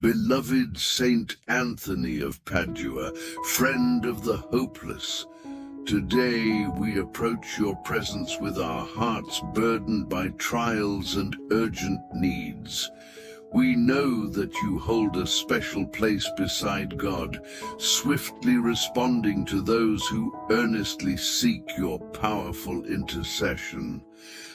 Beloved Saint Anthony of Padua, friend of the hopeless, today we approach your presence with our hearts burdened by trials and urgent needs. We know that you hold a special place beside God, swiftly responding to those who earnestly seek your powerful intercession.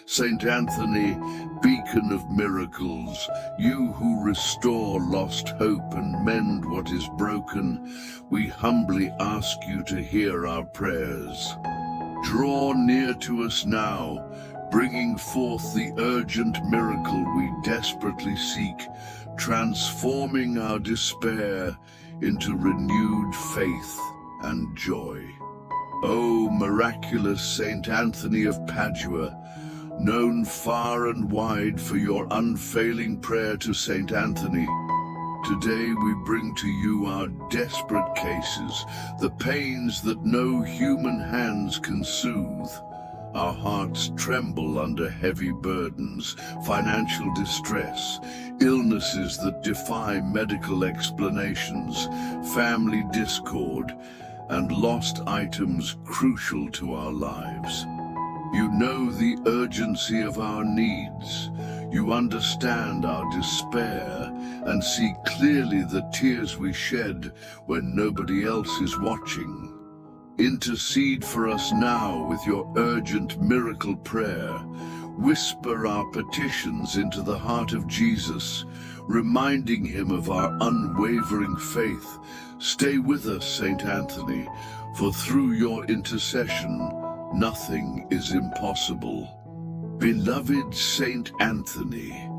Saint Anthony, beacon of miracles, you who restore lost hope and mend what is broken, we humbly ask you to hear our prayers. Draw near to us now, bringing forth the urgent miracle we desperately seek, transforming our despair into renewed faith and joy. O miraculous Saint Anthony of Padua, known far and wide for your unfailing prayer to Saint Anthony, today we bring to you our desperate cases, the pains that no human hands can soothe. Our hearts tremble under heavy burdens, financial distress, illnesses that defy medical explanations, family discord, and lost items crucial to our lives. You know the urgency of our needs. You understand our despair and see clearly the tears we shed when nobody else is watching. Intercede for us now with your urgent miracle prayer. Whisper our petitions into the heart of Jesus, reminding him of our unwavering faith. Stay with us, Saint Anthony, for through your intercession, nothing is impossible. Beloved Saint Anthony,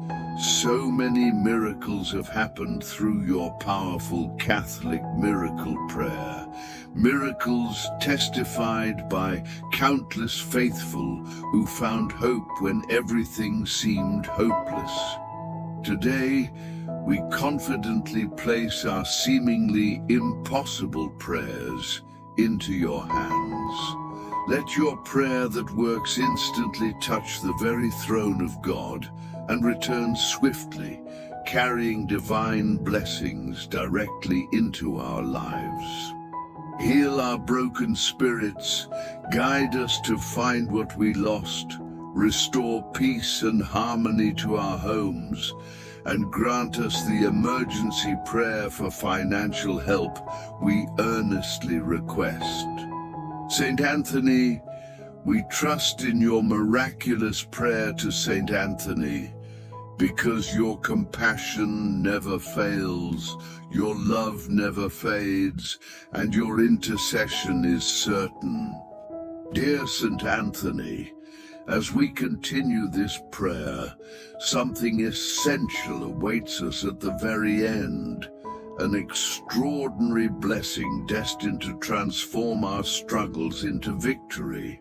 so many miracles have happened through your powerful Catholic miracle prayer. Miracles testified by countless faithful who found hope when everything seemed hopeless. Today, we confidently place our seemingly impossible prayers into your hands. Let your prayer that works instantly touch the very throne of God and return swiftly, carrying divine blessings directly into our lives. Heal our broken spirits, guide us to find what we lost, restore peace and harmony to our homes, and grant us the emergency prayer for financial help we earnestly request. Saint Anthony, we trust in your miraculous prayer to Saint Anthony, because your compassion never fails, your love never fades, and your intercession is certain. Dear Saint Anthony, as we continue this prayer, something essential awaits us at the very end, an extraordinary blessing destined to transform our struggles into victory.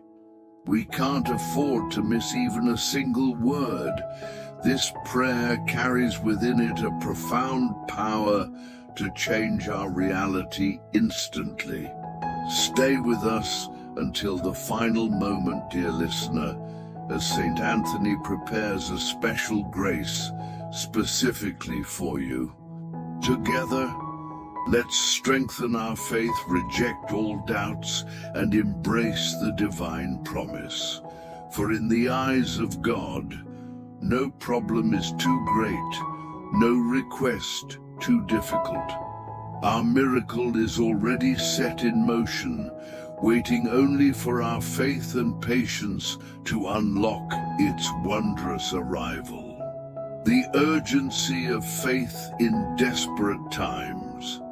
We can't afford to miss even a single word. This prayer carries within it a profound power to change our reality instantly. Stay with us until the final moment, dear listener, as Saint Anthony prepares a special grace specifically for you. Together, let's strengthen our faith, reject all doubts, and embrace the divine promise. For in the eyes of God, no problem is too great, no request too difficult. Our miracle is already set in motion, waiting only for our faith and patience to unlock its wondrous arrival. The urgency of faith in desperate times.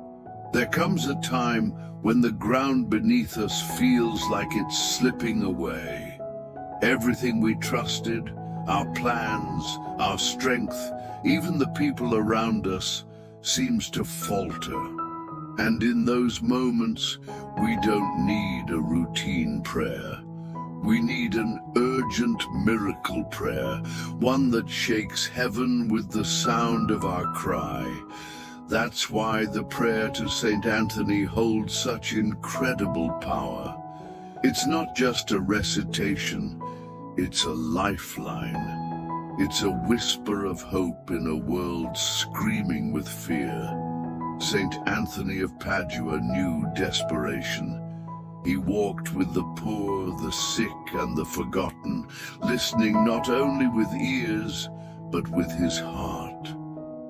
There comes a time when the ground beneath us feels like it's slipping away. Everything we trusted, our plans, our strength, even the people around us, seems to falter. And in those moments, we don't need a routine prayer. We need an urgent miracle prayer, one that shakes heaven with the sound of our cry. That's why the prayer to Saint Anthony holds such incredible power. It's not just a recitation, it's a lifeline. It's a whisper of hope in a world screaming with fear. Saint Anthony of Padua knew desperation. He walked with the poor, the sick, and the forgotten, listening not only with ears, but with his heart.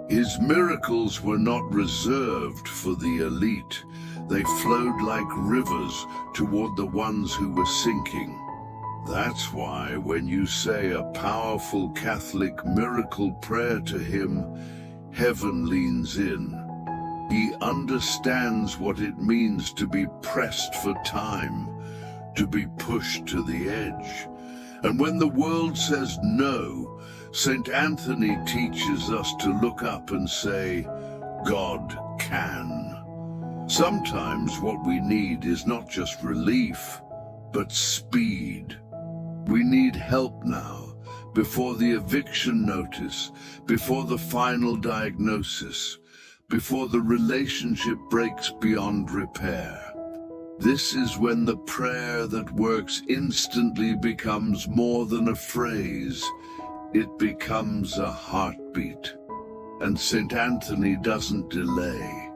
His miracles were not reserved for the elite. They flowed like rivers toward the ones who were sinking. That's why when you say a powerful Catholic miracle prayer to him, heaven leans in. He understands what it means to be pressed for time, to be pushed to the edge. And when the world says no, Saint Anthony teaches us to look up and say, God can. Sometimes what we need is not just relief, but speed. We need help now, before the eviction notice, before the final diagnosis, before the relationship breaks beyond repair. This is when the prayer that works instantly becomes more than a phrase. It becomes a heartbeat. And Saint Anthony doesn't delay.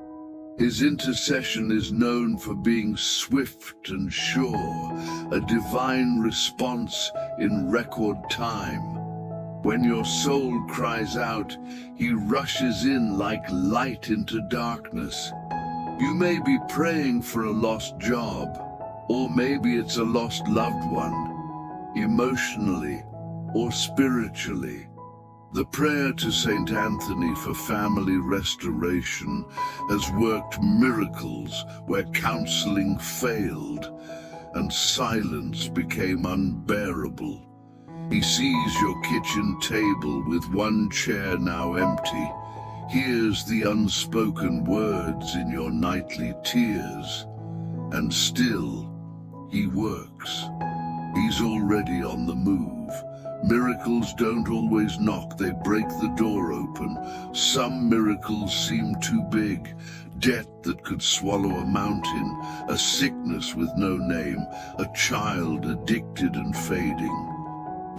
His intercession is known for being swift and sure, a divine response in record time. When your soul cries out, he rushes in like light into darkness. You may be praying for a lost job, or maybe it's a lost loved one, emotionally or spiritually. The prayer to Saint Anthony for family restoration has worked miracles where counseling failed and silence became unbearable. He sees your kitchen table with one chair now empty, hears the unspoken words in your nightly tears, and still he works. He's already on the move. Miracles don't always knock, they break the door open. Some miracles seem too big. Debt that could swallow a mountain, a sickness with no name, a child addicted and fading.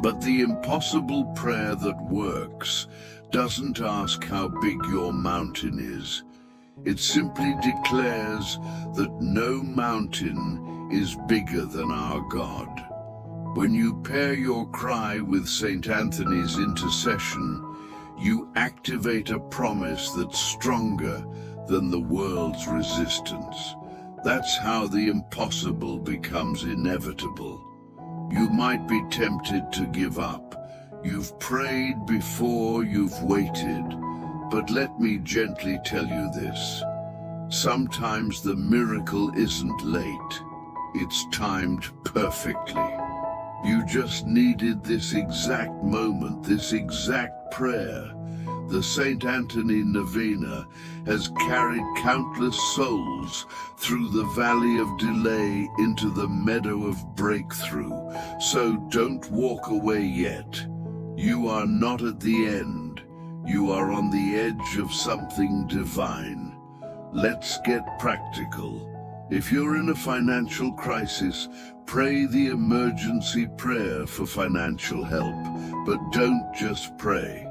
But the impossible prayer that works doesn't ask how big your mountain is. It simply declares that no mountain is bigger than our God. When you pair your cry with Saint Anthony's intercession, you activate a promise that's stronger than the world's resistance. That's how the impossible becomes inevitable. You might be tempted to give up. You've prayed before, you've waited. But let me gently tell you this. Sometimes the miracle isn't late. It's timed perfectly. You just needed this exact moment, this exact prayer. The Saint Anthony Novena has carried countless souls through the valley of delay into the meadow of breakthrough. So don't walk away yet. You are not at the end. You are on the edge of something divine. Let's get practical. If you're in a financial crisis, pray the emergency prayer for financial help. But don't just pray.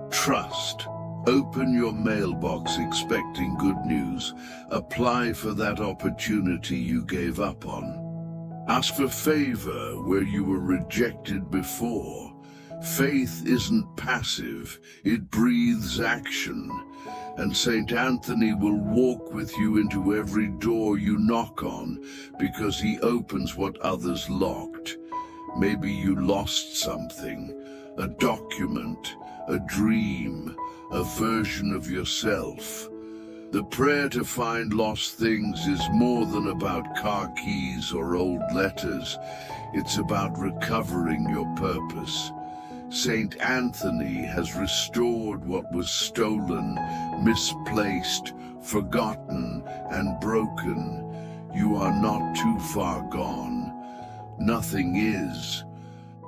Trust. Open your mailbox expecting good news. Apply for that opportunity you gave up on. Ask for favor where you were rejected before. Faith isn't passive, it breathes action. And Saint Anthony will walk with you into every door you knock on, because he opens what others locked. Maybe you lost something, a document, a dream, a version of yourself. The prayer to find lost things is more than about car keys or old letters. It's about recovering your purpose. Saint Anthony has restored what was stolen, misplaced, forgotten, and broken. You are not too far gone. Nothing is.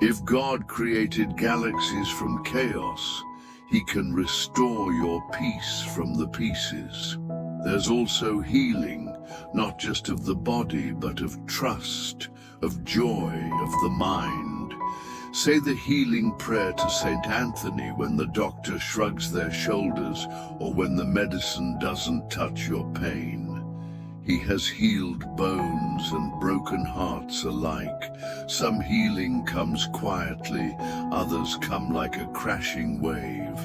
If God created galaxies from chaos, he can restore your peace from the pieces. There's also healing, not just of the body, but of trust, of joy, of the mind. Say the healing prayer to Saint Anthony when the doctor shrugs their shoulders or when the medicine doesn't touch your pain. He has healed bones and broken hearts alike. Some healing comes quietly, others come like a crashing wave.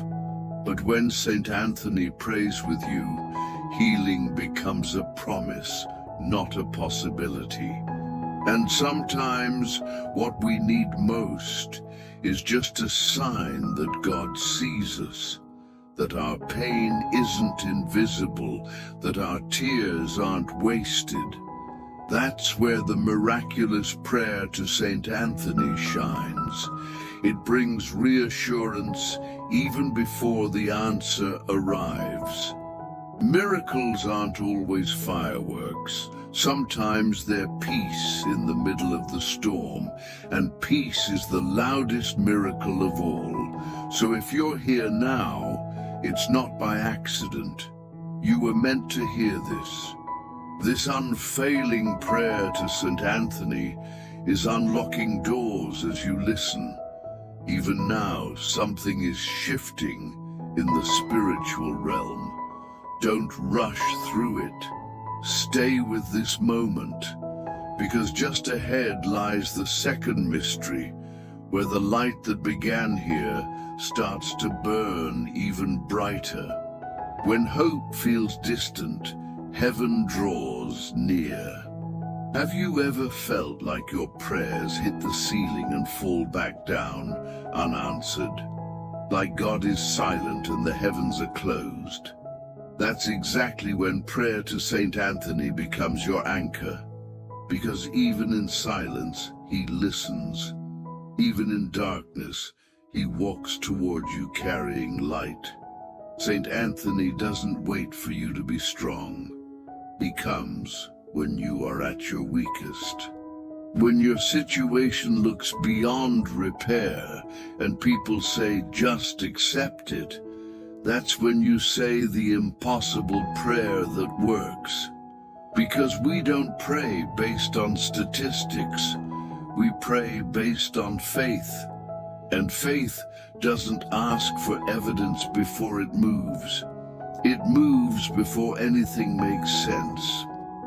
But when Saint Anthony prays with you, healing becomes a promise, not a possibility. And sometimes what we need most is just a sign that God sees us, that our pain isn't invisible, that our tears aren't wasted. That's where the miraculous prayer to Saint Anthony shines. It brings reassurance even before the answer arrives. Miracles aren't always fireworks. Sometimes they're peace in the middle of the storm, and peace is the loudest miracle of all. So if you're here now, it's not by accident. You were meant to hear this. This unfailing prayer to Saint Anthony is unlocking doors as you listen. Even now, something is shifting in the spiritual realm. Don't rush through it. Stay with this moment, because just ahead lies the second mystery, where the light that began here starts to burn even brighter. When hope feels distant, heaven draws near. Have you ever felt like your prayers hit the ceiling and fall back down, unanswered? Like God is silent and the heavens are closed? That's exactly when prayer to Saint Anthony becomes your anchor. Because even in silence, he listens. Even in darkness, he walks toward you carrying light. Saint Anthony doesn't wait for you to be strong. He comes when you are at your weakest. When your situation looks beyond repair and people say, just accept it, that's when you say the impossible prayer that works. Because we don't pray based on statistics. We pray based on faith. And faith doesn't ask for evidence before it moves. It moves before anything makes sense.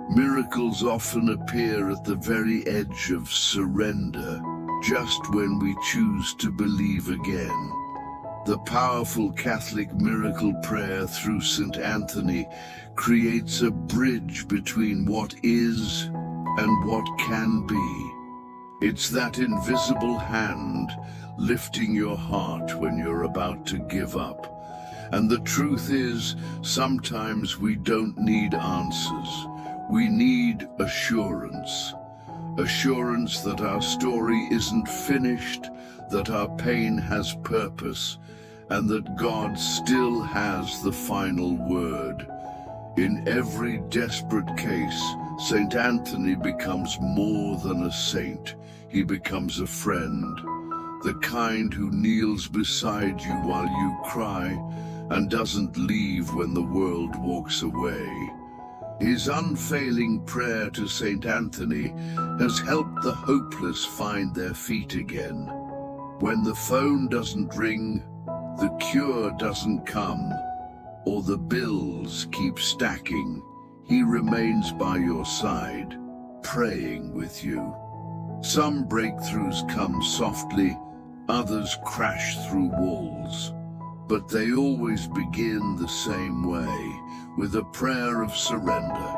Miracles often appear at the very edge of surrender, just when we choose to believe again. The powerful Catholic miracle prayer through Saint Anthony creates a bridge between what is and what can be. It's that invisible hand lifting your heart when you're about to give up. And the truth is, sometimes we don't need answers. We need assurance. Assurance that our story isn't finished, that our pain has purpose, and that God still has the final word. In every desperate case, Saint Anthony becomes more than a saint. He becomes a friend, the kind who kneels beside you while you cry and doesn't leave when the world walks away. His unfailing prayer to Saint Anthony has helped the hopeless find their feet again. When the phone doesn't ring, the cure doesn't come, or the bills keep stacking, he remains by your side, praying with you. Some breakthroughs come softly, others crash through walls. But they always begin the same way, with a prayer of surrender.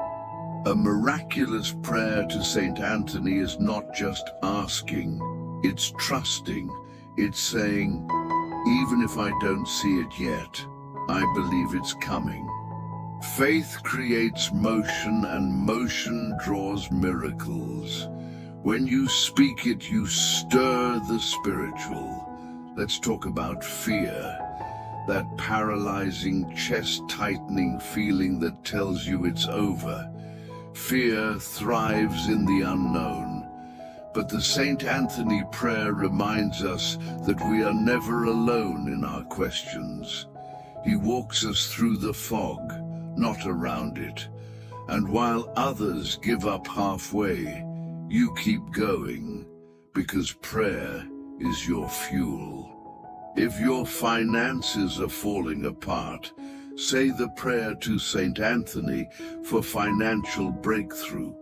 A miraculous prayer to Saint Anthony is not just asking, it's trusting. It's saying, even if I don't see it yet, I believe it's coming. Faith creates motion, and motion draws miracles. When you speak it, you stir the spiritual. Let's talk about fear. That paralyzing, chest-tightening feeling that tells you it's over. Fear thrives in the unknown. But the Saint Anthony prayer reminds us that we are never alone in our questions. He walks us through the fog, not around it. And while others give up halfway, you keep going, because prayer is your fuel. If your finances are falling apart, say the prayer to Saint Anthony for financial breakthrough,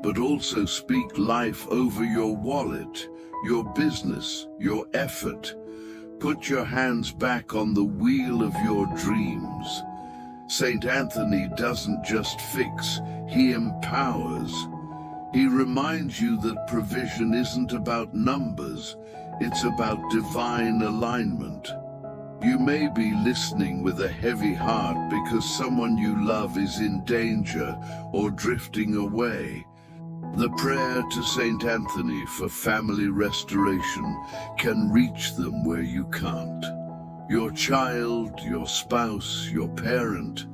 but also speak life over your wallet, your business, your effort. Put your hands back on the wheel of your dreams. Saint Anthony doesn't just fix, he empowers. He reminds you that provision isn't about numbers, it's about divine alignment. You may be listening with a heavy heart because someone you love is in danger or drifting away. The prayer to Saint Anthony for family restoration can reach them where you can't. Your child, your spouse, your parent,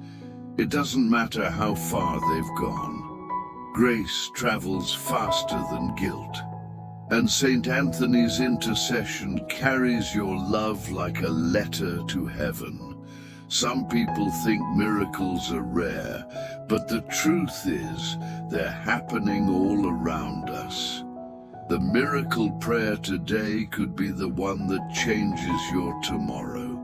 it doesn't matter how far they've gone. Grace travels faster than guilt. And Saint Anthony's intercession carries your love like a letter to heaven. Some people think miracles are rare, but the truth is they're happening all around us. The miracle prayer today could be the one that changes your tomorrow.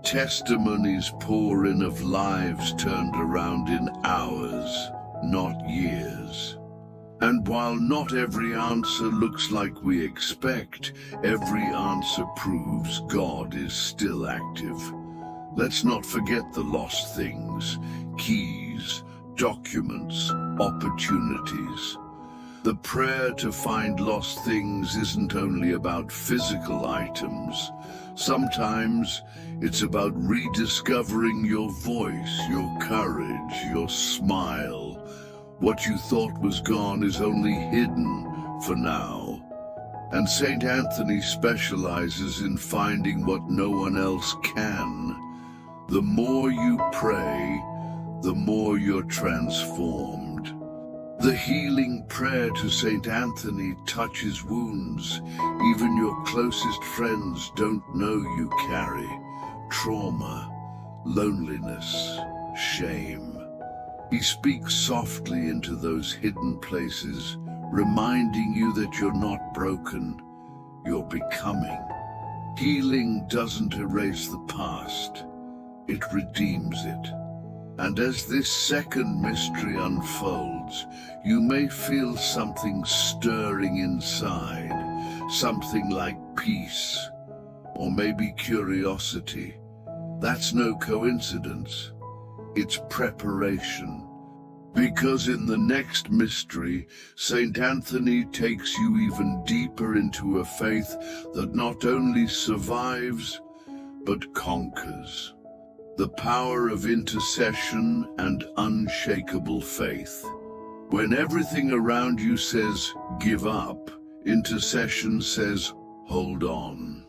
Testimonies pour in of lives turned around in hours, not years. And while not every answer looks like we expect, every answer proves God is still active. Let's not forget the lost things, keys, documents, opportunities. The prayer to find lost things isn't only about physical items. Sometimes it's about rediscovering your voice, your courage, your smile. What you thought was gone is only hidden for now. And Saint Anthony specializes in finding what no one else can. The more you pray, the more you're transformed. The healing prayer to Saint Anthony touches wounds even your closest friends don't know you carry. Trauma, loneliness, shame. He speaks softly into those hidden places, reminding you that you're not broken, you're becoming. Healing doesn't erase the past, it redeems it. And as this second mystery unfolds, you may feel something stirring inside, something like peace, or maybe curiosity. That's no coincidence. It's preparation. Because in the next mystery, Saint Anthony takes you even deeper into a faith that not only survives, but conquers. The power of intercession and unshakable faith. When everything around you says, give up, intercession says, hold on.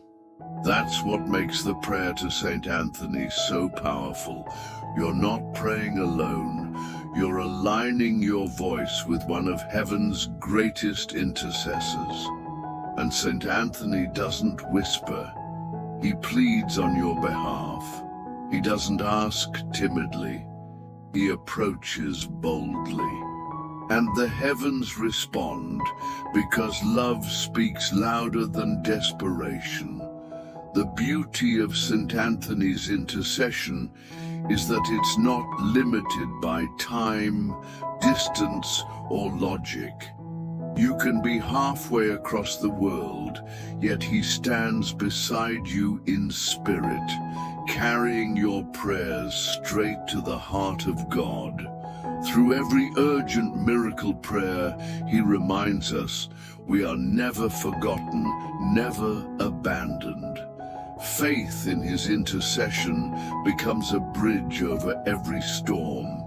That's what makes the prayer to Saint Anthony so powerful. You're not praying alone. You're aligning your voice with one of heaven's greatest intercessors. And Saint Anthony doesn't whisper. He pleads on your behalf. He doesn't ask timidly. He approaches boldly. And the heavens respond because love speaks louder than desperation. The beauty of Saint Anthony's intercession is that it's not limited by time, distance, or logic. You can be halfway across the world, yet he stands beside you in spirit, carrying your prayers straight to the heart of God. Through every urgent miracle prayer, he reminds us we are never forgotten, never abandoned. Faith in his intercession becomes a bridge over every storm.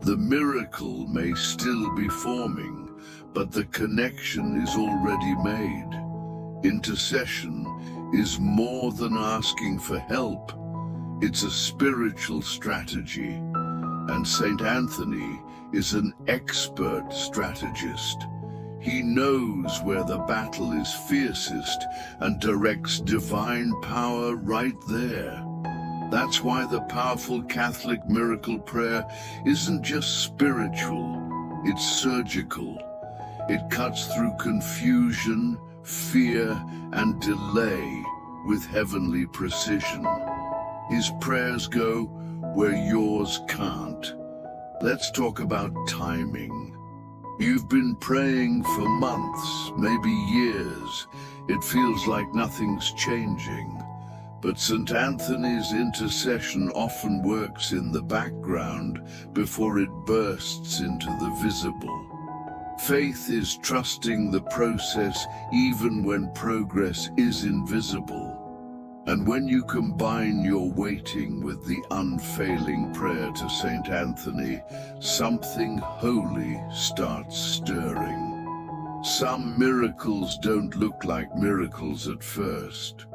The miracle may still be forming, but the connection is already made. Intercession is more than asking for help. It's a spiritual strategy, and Saint Anthony is an expert strategist. He knows where the battle is fiercest and directs divine power right there. That's why the powerful Catholic miracle prayer isn't just spiritual, it's surgical. It cuts through confusion, fear, and delay with heavenly precision. His prayers go where yours can't. Let's talk about timing. You've been praying for months, maybe years. It feels like nothing's changing. But Saint Anthony's intercession often works in the background before it bursts into the visible. Faith is trusting the process even when progress is invisible. And when you combine your waiting with the unfailing prayer to Saint Anthony, something holy starts stirring. Some miracles don't look like miracles at first.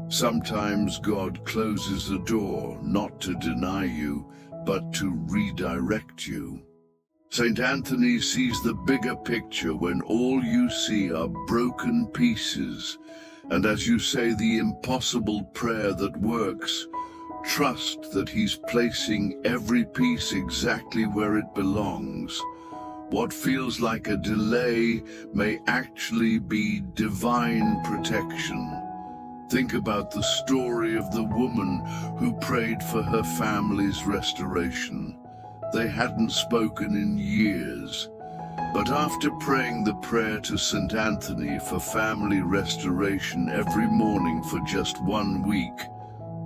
Sometimes God closes a door, not to deny you, but to redirect you. Saint Anthony sees the bigger picture when all you see are broken pieces. And as you say the impossible prayer that works, trust that he's placing every piece exactly where it belongs. What feels like a delay may actually be divine protection. Think about the story of the woman who prayed for her family's restoration. They hadn't spoken in years. But after praying the prayer to Saint Anthony for family restoration every morning for just 1 week,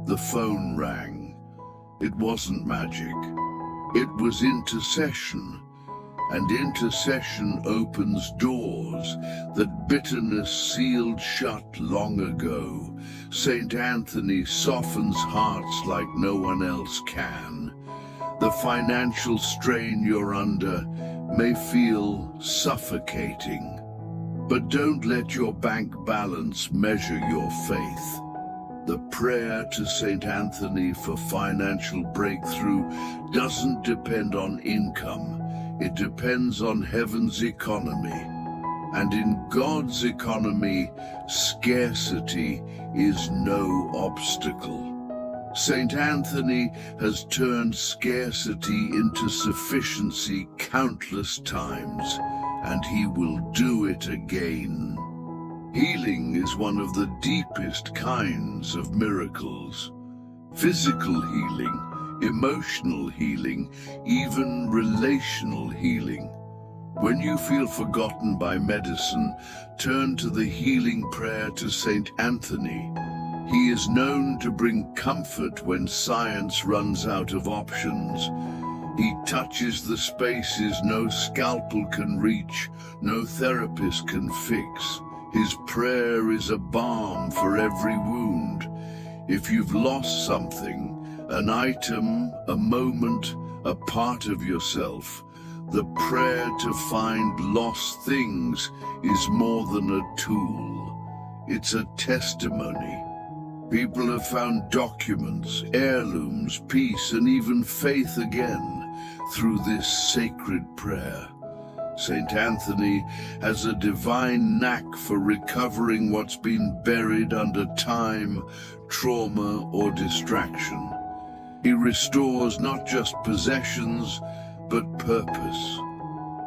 the phone rang. It wasn't magic. It was intercession. And intercession opens doors that bitterness sealed shut long ago. Saint Anthony softens hearts like no one else can. The financial strain you're under may feel suffocating, but don't let your bank balance measure your faith. The prayer to Saint Anthony for financial breakthrough doesn't depend on income. It depends on heaven's economy. And in God's economy, scarcity is no obstacle. Saint Anthony has turned scarcity into sufficiency countless times, and he will do it again. Healing is one of the deepest kinds of miracles. Physical healing, emotional healing, even relational healing. When you feel forgotten by medicine, turn to the healing prayer to Saint Anthony. He is known to bring comfort when science runs out of options. He touches the spaces no scalpel can reach, no therapist can fix. His prayer is a balm for every wound. If you've lost something, an item, a moment, a part of yourself, the prayer to find lost things is more than a tool. It's a testimony. People have found documents, heirlooms, peace, and even faith again through this sacred prayer. Saint Anthony has a divine knack for recovering what's been buried under time, trauma, or distraction. He restores not just possessions, but purpose.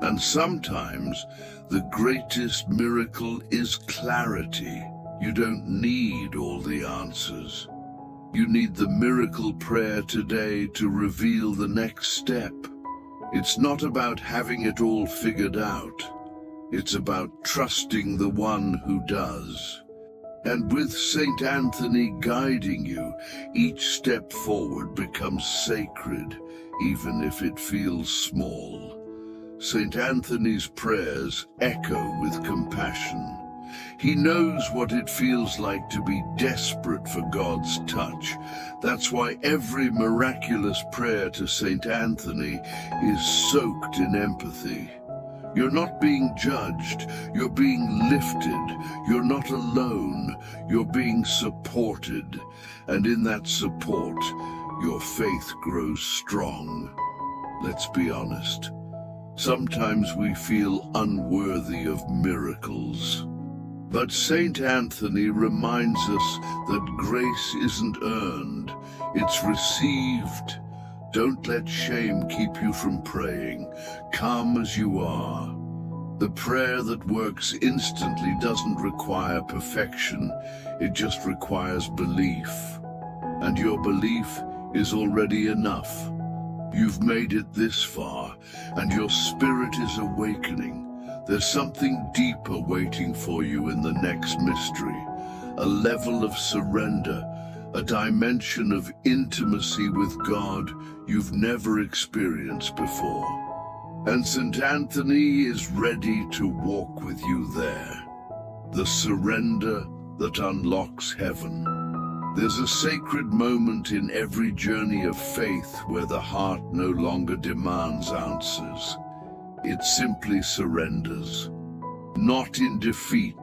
And sometimes the greatest miracle is clarity. You don't need all the answers. You need the miracle prayer today to reveal the next step. It's not about having it all figured out. It's about trusting the one who does. And with Saint Anthony guiding you, each step forward becomes sacred, even if it feels small. Saint Anthony's prayers echo with compassion. He knows what it feels like to be desperate for God's touch. That's why every miraculous prayer to Saint Anthony is soaked in empathy. You're not being judged, you're being lifted. You're not alone, you're being supported. And in that support, your faith grows strong. Let's be honest. Sometimes we feel unworthy of miracles. But Saint Anthony reminds us that grace isn't earned, it's received. Don't let shame keep you from praying. Come as you are. The prayer that works instantly doesn't require perfection, it just requires belief. And your belief is already enough. You've made it this far, and your spirit is awakening. There's something deeper waiting for you in the next mystery, a level of surrender, a dimension of intimacy with God you've never experienced before. And Saint Anthony is ready to walk with you there. The surrender that unlocks heaven. There's a sacred moment in every journey of faith where the heart no longer demands answers. It simply surrenders, not in defeat,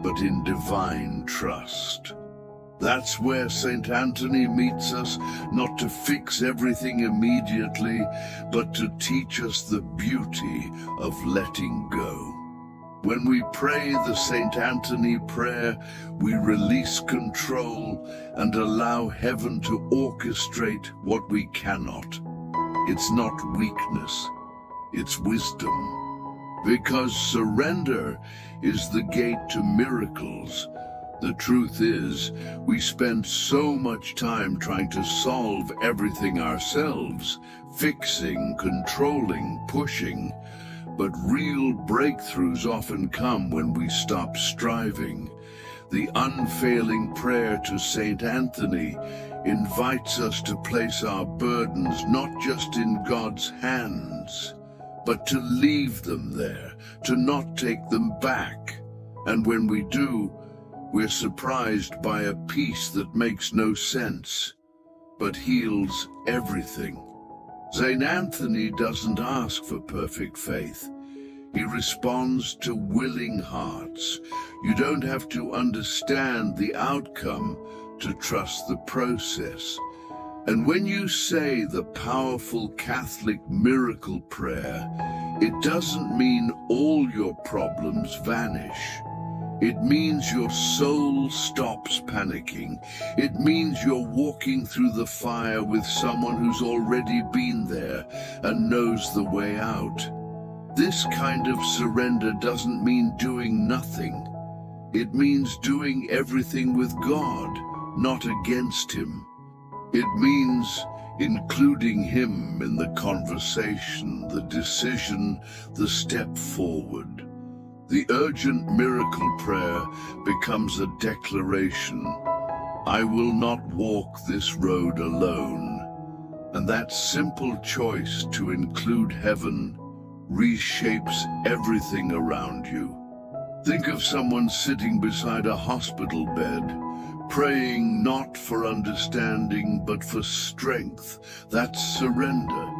but in divine trust. That's where Saint Anthony meets us, not to fix everything immediately, but to teach us the beauty of letting go. When we pray the Saint Anthony prayer, we release control and allow heaven to orchestrate what we cannot. It's not weakness, it's wisdom. Because surrender is the gate to miracles. The truth is, we spend so much time trying to solve everything ourselves, fixing, controlling, pushing. But real breakthroughs often come when we stop striving. The unfailing prayer to Saint Anthony invites us to place our burdens not just in God's hands, but to leave them there, to not take them back. And when we do, we're surprised by a peace that makes no sense, but heals everything. Saint Anthony doesn't ask for perfect faith. He responds to willing hearts. You don't have to understand the outcome to trust the process. And when you say the powerful Catholic miracle prayer, it doesn't mean all your problems vanish. It means your soul stops panicking. It means you're walking through the fire with someone who's already been there and knows the way out. This kind of surrender doesn't mean doing nothing. It means doing everything with God, not against Him. It means including Him in the conversation, the decision, the step forward. The urgent miracle prayer becomes a declaration. I will not walk this road alone. And that simple choice to include heaven reshapes everything around you. Think of someone sitting beside a hospital bed, praying not for understanding but for strength. That's surrender.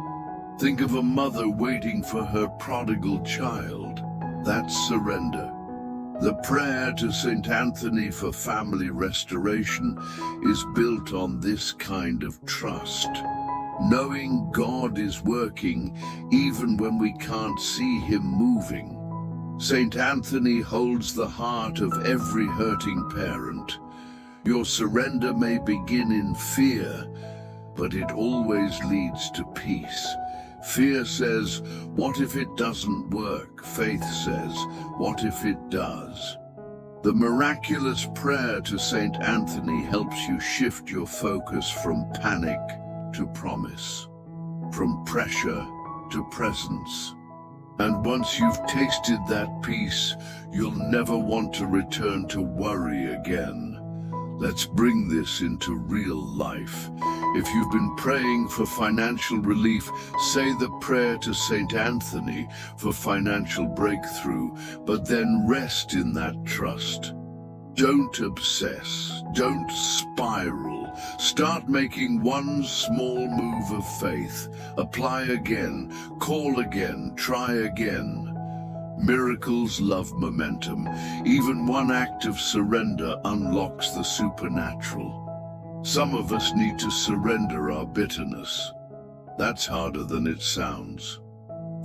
Think of a mother waiting for her prodigal child. That's surrender. The prayer to Saint Anthony for family restoration is built on this kind of trust. Knowing God is working even when we can't see Him moving. Saint Anthony holds the heart of every hurting parent. Your surrender may begin in fear, but it always leads to peace. Fear says, what if it doesn't work? Faith says, what if it does? The miraculous prayer to Saint Anthony helps you shift your focus from panic to promise, from pressure to presence. And once you've tasted that peace, you'll never want to return to worry again. Let's bring this into real life. If you've been praying for financial relief, say the prayer to Saint Anthony for financial breakthrough, but then rest in that trust. Don't obsess, don't spiral. Start making one small move of faith. Apply again, call again, try again. Miracles love momentum. Even one act of surrender unlocks the supernatural. Some of us need to surrender our bitterness. That's harder than it sounds.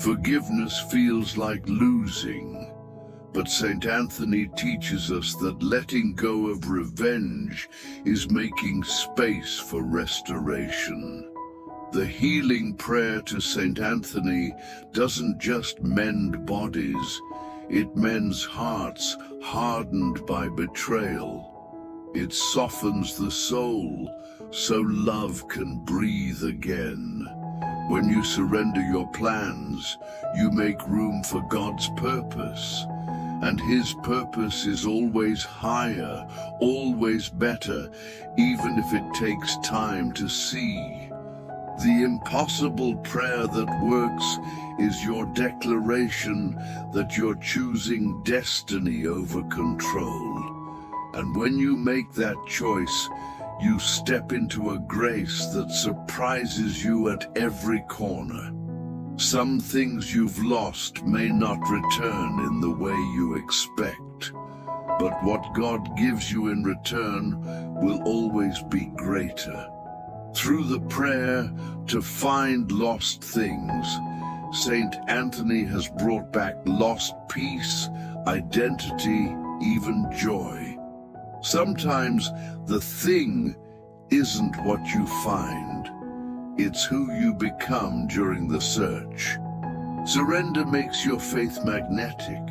Forgiveness feels like losing. But Saint Anthony teaches us that letting go of revenge is making space for restoration. The healing prayer to Saint Anthony doesn't just mend bodies, it mends hearts hardened by betrayal. It softens the soul so love can breathe again. When you surrender your plans, you make room for God's purpose. And His purpose is always higher, always better, even if it takes time to see. The impossible prayer that works is your declaration that you're choosing destiny over control. And when you make that choice, you step into a grace that surprises you at every corner. Some things you've lost may not return in the way you expect, but what God gives you in return will always be greater. Through the prayer to find lost things, Saint Anthony has brought back lost peace, identity, even joy. Sometimes the thing isn't what you find, it's who you become during the search. Surrender makes your faith magnetic.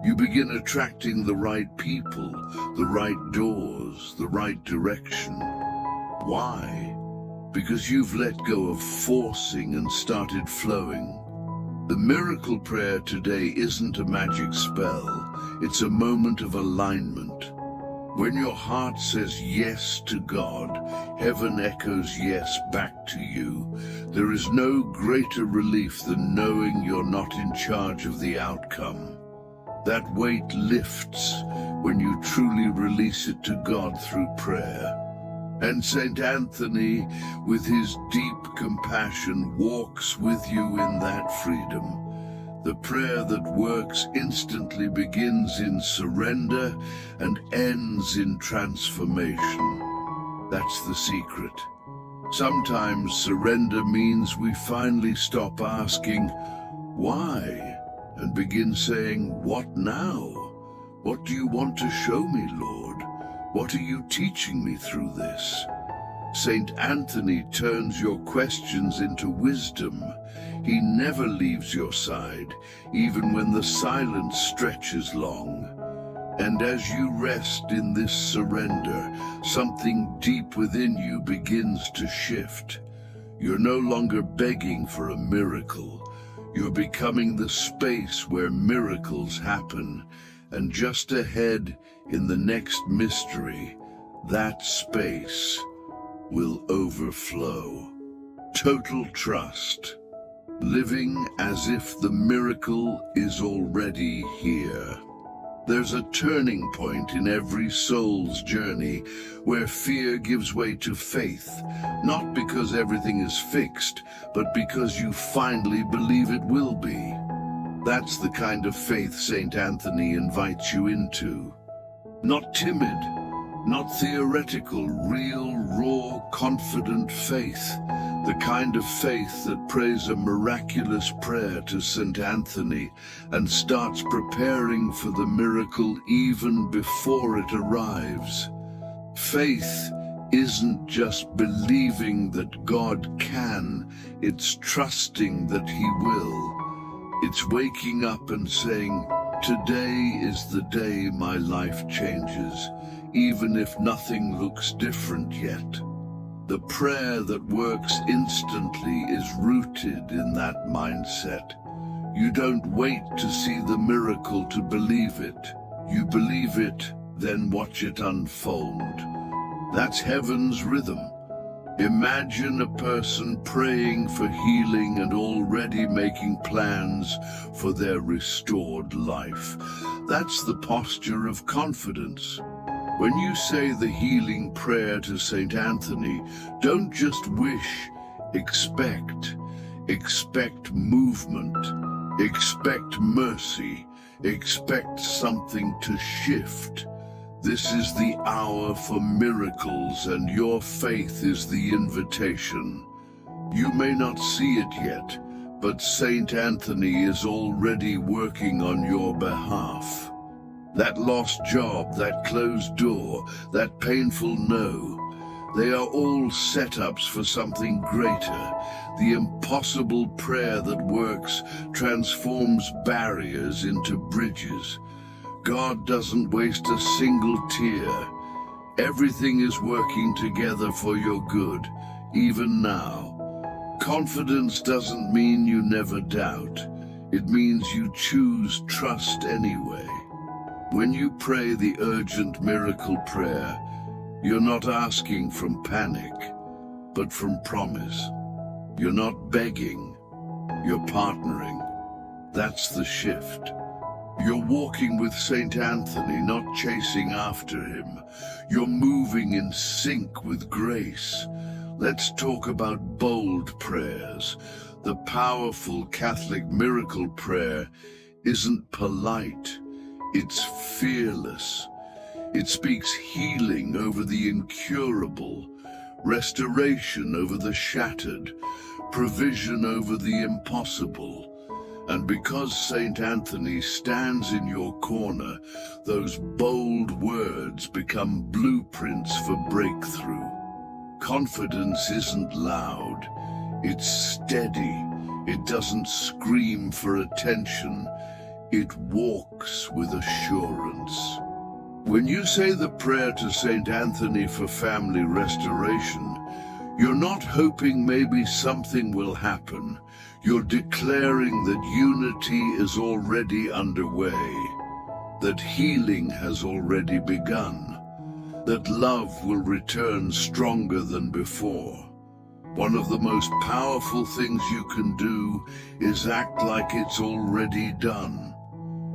You begin attracting the right people, the right doors, the right direction. Why? Because you've let go of forcing and started flowing. The miracle prayer today isn't a magic spell, it's a moment of alignment. When your heart says yes to God, heaven echoes yes back to you. There is no greater relief than knowing you're not in charge of the outcome. That weight lifts when you truly release it to God through prayer. And Saint Anthony, with his deep compassion, walks with you in that freedom. The prayer that works instantly begins in surrender and ends in transformation. That's the secret. Sometimes surrender means we finally stop asking, why? And begin saying, what now? What do you want to show me, Lord? What are you teaching me through this? Saint Anthony turns your questions into wisdom. He never leaves your side, even when the silence stretches long. And as you rest in this surrender, something deep within you begins to shift. You're no longer begging for a miracle. You're becoming the space where miracles happen. And just ahead, in the next mystery, that space will overflow. Total trust. Living as if the miracle is already here. There's a turning point in every soul's journey where fear gives way to faith, not because everything is fixed, but because you finally believe it will be. That's the kind of faith Saint Anthony invites you into. Not timid, not theoretical, real, raw, confident faith. The kind of faith that prays a miraculous prayer to Saint Anthony and starts preparing for the miracle even before it arrives. Faith isn't just believing that God can, it's trusting that He will. It's waking up and saying, today is the day my life changes, even if nothing looks different yet. The prayer that works instantly is rooted in that mindset. You don't wait to see the miracle to believe it. You believe it, then watch it unfold. That's heaven's rhythm. Imagine a person praying for healing and already making plans for their restored life. That's the posture of confidence. When you say the healing prayer to Saint Anthony, don't just wish, expect. Expect movement, expect mercy, expect something to shift. This is the hour for miracles, and your faith is the invitation. You may not see it yet, but Saint Anthony is already working on your behalf. That lost job, that closed door, that painful no, They are all setups for something greater. The impossible prayer that works transforms barriers into bridges. God doesn't waste a single tear. Everything is working together for your good, even now. Confidence doesn't mean you never doubt. It means you choose trust anyway. When you pray the urgent miracle prayer, you're not asking from panic, but from promise. You're not begging, you're partnering. That's the shift. You're walking with Saint Anthony, not chasing after him. You're moving in sync with grace. Let's talk about bold prayers. The powerful Catholic miracle prayer isn't polite, it's fearless. It speaks healing over the incurable, restoration over the shattered, provision over the impossible. And because Saint Anthony stands in your corner, those bold words become blueprints for breakthrough. Confidence isn't loud, it's steady. It doesn't scream for attention, it walks with assurance. When you say the prayer to Saint Anthony for family restoration, you're not hoping maybe something will happen. You're declaring that unity is already underway, that healing has already begun, that love will return stronger than before. One of the most powerful things you can do is act like it's already done.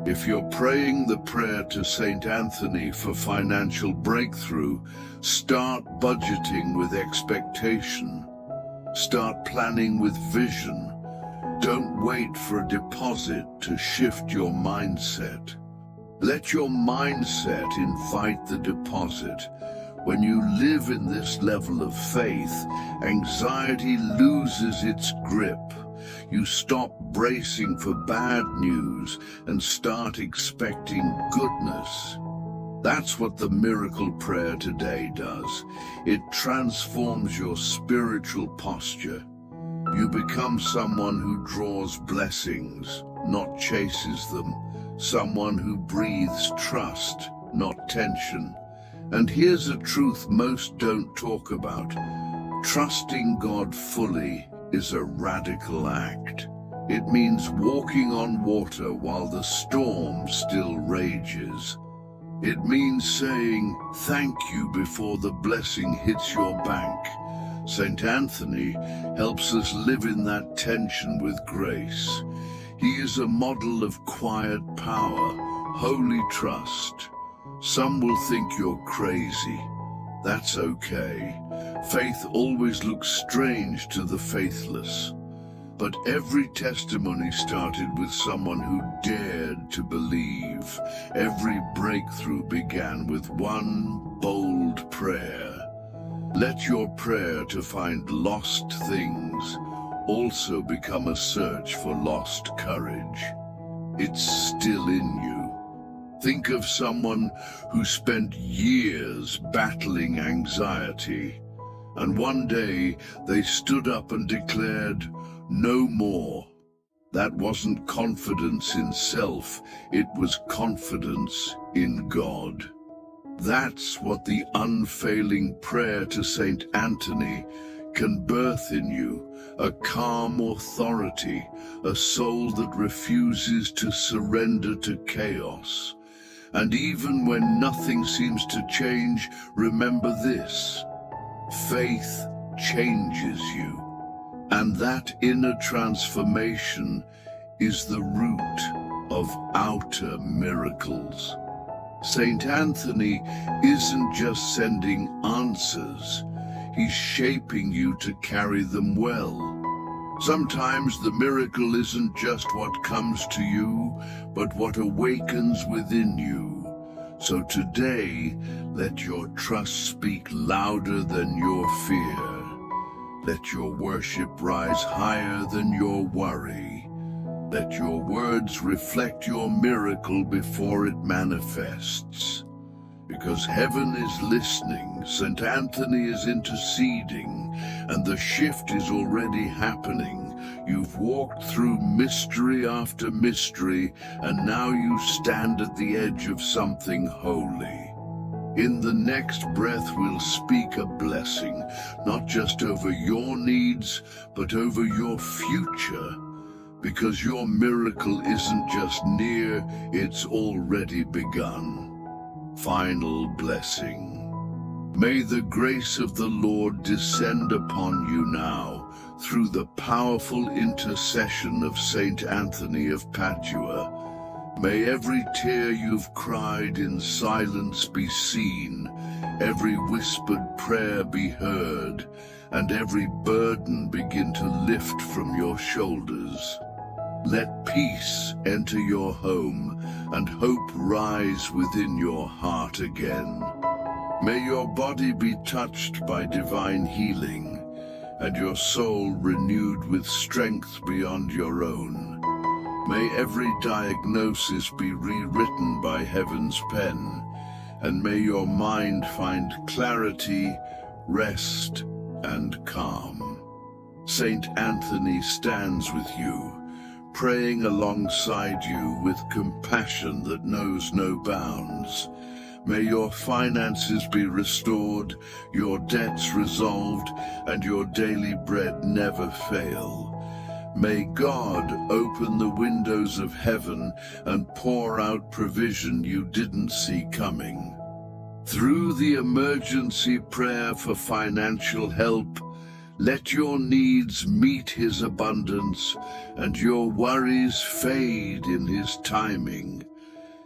If you're praying the prayer to Saint Anthony for financial breakthrough, start budgeting with expectation. Start planning with vision. Don't wait for a deposit to shift your mindset. Let your mindset invite the deposit. When you live in this level of faith, anxiety loses its grip. You stop bracing for bad news and start expecting goodness. That's what the miracle prayer today does. It transforms your spiritual posture. You become someone who draws blessings, not chases them. Someone who breathes trust, not tension. And here's a truth most don't talk about. Trusting God fully is a radical act. It means walking on water while the storm still rages. It means saying thank you before the blessing hits your bank. Saint Anthony helps us live in that tension with grace. He is a model of quiet power, holy trust. Some will think you're crazy. That's okay. Faith always looks strange to the faithless. But every testimony started with someone who dared to believe. Every breakthrough began with one bold prayer. Let your prayer to find lost things also become a search for lost courage. It's still in you. Think of someone who spent years battling anxiety, and one day they stood up and declared, "No more." That wasn't confidence in self, it was confidence in God. That's what the unfailing prayer to Saint Anthony can birth in you, a calm authority, a soul that refuses to surrender to chaos. And even when nothing seems to change, remember this: faith changes you. And that inner transformation is the root of outer miracles. Saint Anthony isn't just sending answers, he's shaping you to carry them well. Sometimes the miracle isn't just what comes to you, but what awakens within you. So today, let your trust speak louder than your fear. Let your worship rise higher than your worry. Let your words reflect your miracle before it manifests. Because heaven is listening, Saint Anthony is interceding, and the shift is already happening. You've walked through mystery after mystery, and now you stand at the edge of something holy. In the next breath we'll speak a blessing, not just over your needs, but over your future. Because your miracle isn't just near, it's already begun. Final blessing. May the grace of the Lord descend upon you now, through the powerful intercession of Saint Anthony of Padua. May every tear you've cried in silence be seen, every whispered prayer be heard, and every burden begin to lift from your shoulders. Let peace enter your home, and hope rise within your heart again. May your body be touched by divine healing, and your soul renewed with strength beyond your own. May every diagnosis be rewritten by heaven's pen, and may your mind find clarity, rest, and calm. Saint Anthony stands with you, praying alongside you with compassion that knows no bounds. May your finances be restored, your debts resolved, and your daily bread never fail. May God open the windows of heaven and pour out provision you didn't see coming. Through the emergency prayer for financial help, let your needs meet His abundance, and your worries fade in His timing.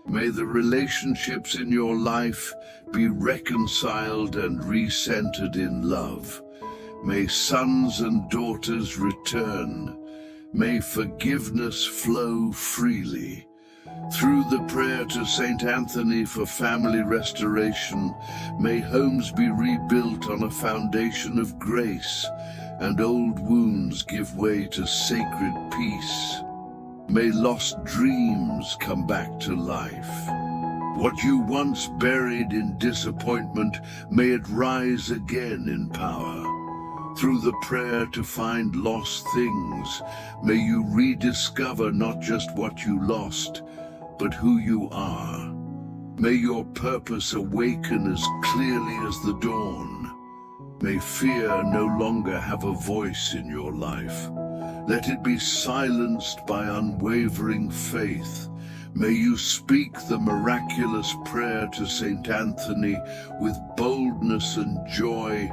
May the relationships in your life be reconciled and recentered in love. May sons and daughters return. May forgiveness flow freely. Through the prayer to Saint Anthony for family restoration, may homes be rebuilt on a foundation of grace, and old wounds give way to sacred peace. May lost dreams come back to life. What you once buried in disappointment, may it rise again in power. Through the prayer to find lost things, may you rediscover not just what you lost, but who you are. May your purpose awaken as clearly as the dawn. May fear no longer have a voice in your life. Let it be silenced by unwavering faith. May you speak the miraculous prayer to Saint Anthony with boldness and joy,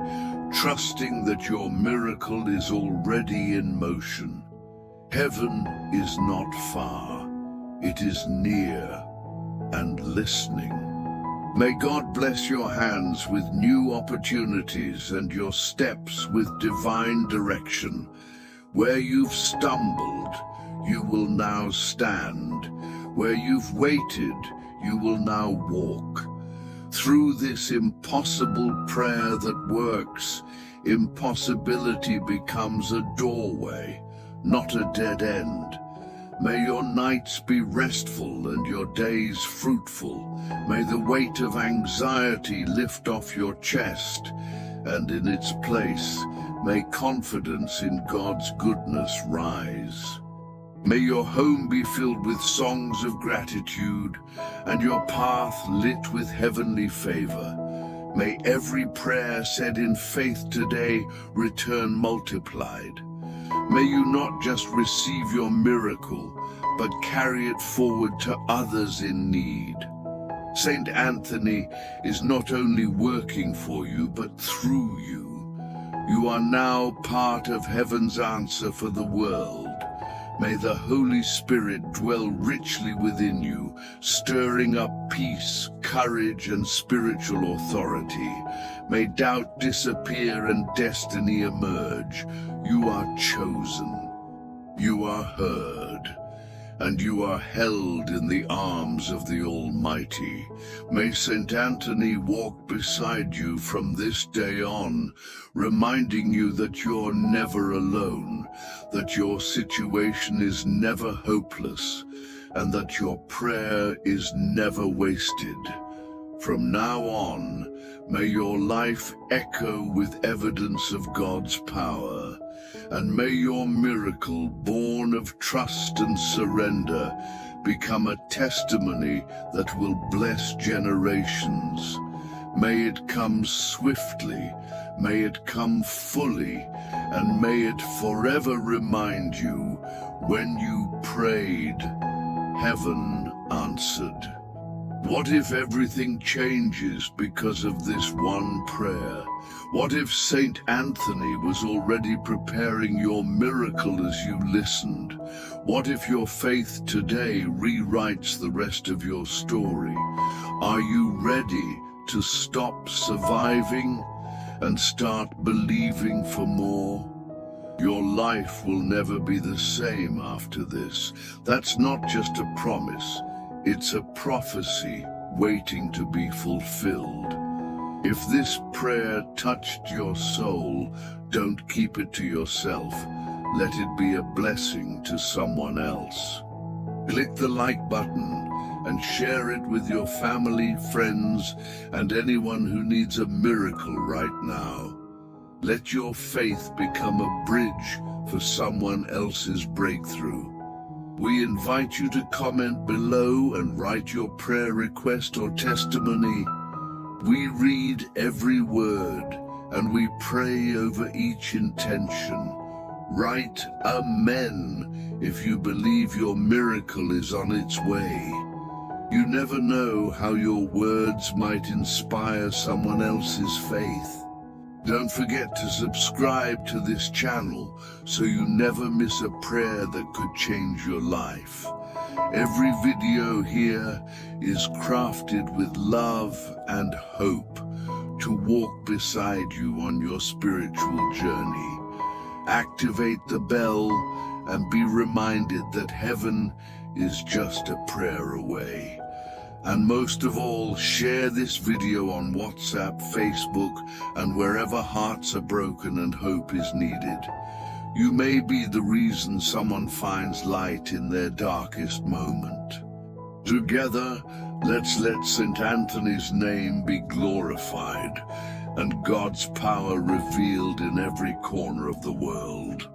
trusting that your miracle is already in motion. Heaven is not far, it is near and listening. May God bless your hands with new opportunities and your steps with divine direction. Where you've stumbled, you will now stand. Where you've waited, you will now walk. Through this impossible prayer that works, impossibility becomes a doorway, not a dead end. May your nights be restful and your days fruitful. May the weight of anxiety lift off your chest, and in its place, may confidence in God's goodness rise. May your home be filled with songs of gratitude, and your path lit with heavenly favor. May every prayer said in faith today return multiplied. May you not just receive your miracle, but carry it forward to others in need. Saint Anthony is not only working for you, but through you. You are now part of heaven's answer for the world. May the Holy Spirit dwell richly within you, stirring up peace, courage, and spiritual authority. May doubt disappear and destiny emerge. You are chosen, you are heard, and you are held in the arms of the Almighty. May Saint Anthony walk beside you from this day on, reminding you that you're never alone, that your situation is never hopeless, and that your prayer is never wasted. From now on, may your life echo with evidence of God's power, and may your miracle, born of trust and surrender, become a testimony that will bless generations. May it come swiftly, may it come fully, and may it forever remind you, when you prayed, heaven answered. What if everything changes because of this one prayer? What if Saint Anthony was already preparing your miracle as you listened? What if your faith today rewrites the rest of your story? Are you ready to stop surviving and start believing for more? Your life will never be the same after this. That's not just a promise. It's a prophecy waiting to be fulfilled. If this prayer touched your soul, don't keep it to yourself. Let it be a blessing to someone else. Click the like button and share it with your family, friends, and anyone who needs a miracle right now. Let your faith become a bridge for someone else's breakthrough. We invite you to comment below and write your prayer request or testimony. We read every word and we pray over each intention. Write Amen if you believe your miracle is on its way. You never know how your words might inspire someone else's faith. Don't forget to subscribe to this channel so you never miss a prayer that could change your life. Every video here is crafted with love and hope to walk beside you on your spiritual journey. Activate the bell and be reminded that heaven is just a prayer away. And most of all, share this video on WhatsApp, Facebook, and wherever hearts are broken and hope is needed. You may be the reason someone finds light in their darkest moment. Together, let's let Saint Anthony's name be glorified and God's power revealed in every corner of the world.